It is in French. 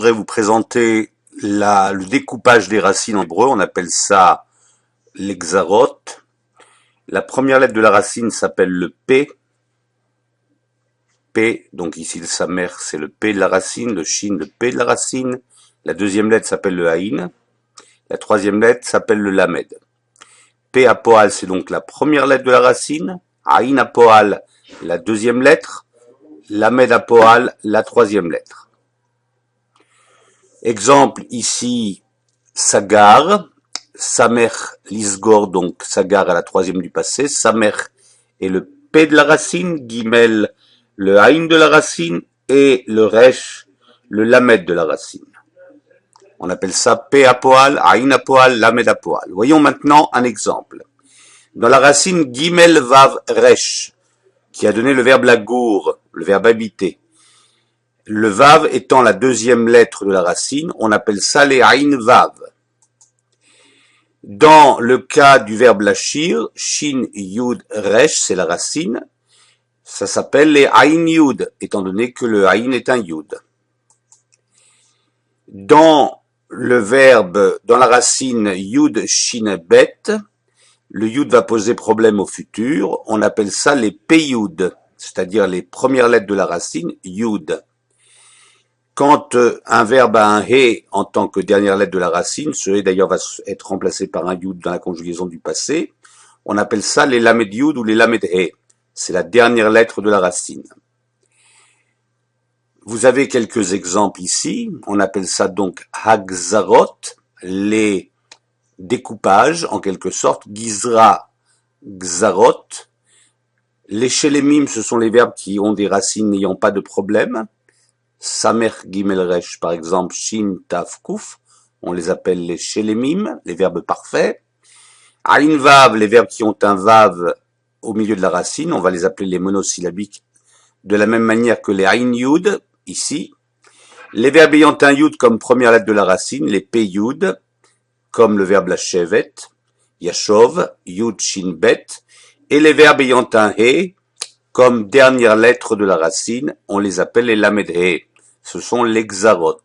voudrais vous présenter le découpage des racines en hébreu. On appelle ça l'hexarot. La première lettre de la racine s'appelle le P. P, donc ici le samer, c'est le P de la racine, le shin, le P de la racine. La deuxième lettre s'appelle le haïn. La troisième lettre s'appelle le lamed. P apoal, c'est donc la première lettre de la racine. Haïn apoal, la deuxième lettre. Lamed apoal, la troisième lettre. Exemple ici, sagar. Samer lisgor, donc sagar à la troisième du passé. Samer est le P de la racine. Gimel, le haïn de la racine. Et le resh, le lamed de la racine. On appelle ça P apoal, haïn apoal, lamed apoal. Voyons maintenant un exemple. Dans la racine gimel vav resh, qui a donné le verbe lagour, le verbe habiter. Le vav étant la deuxième lettre de la racine, on appelle ça les haïn vav. Dans le cas du verbe lachir, shin yud resh, c'est la racine, ça s'appelle les haïn yud, étant donné que le haïn est un yud. Dans la racine yud shin bet, le yud va poser problème au futur, on appelle ça les peyud, c'est-à-dire les premières lettres de la racine, yud. Quand un verbe a un he en tant que dernière lettre de la racine, ce he d'ailleurs va être remplacé par un yud dans la conjugaison du passé, on appelle ça les lamed yud ou les lamed he. C'est la dernière lettre de la racine. Vous avez quelques exemples ici, on appelle ça donc hagzarot, les découpages en quelque sorte, gizra, gzarot. Les shelemim, ce sont les verbes qui ont des racines n'ayant pas de problème. Samer gimel resh, par exemple, shin taf kuf, on les appelle les shelemim, les verbes parfaits. Ain vav, les verbes qui ont un vav au milieu de la racine, on va les appeler les monosyllabiques, de la même manière que les ain yud, ici. Les verbes ayant un yud comme première lettre de la racine, les p yud, comme le verbe lashevet, yashov, yud shin bet, et les verbes ayant un he, comme dernière lettre de la racine, on les appelle les lamed he. Ce sont l'hexarot.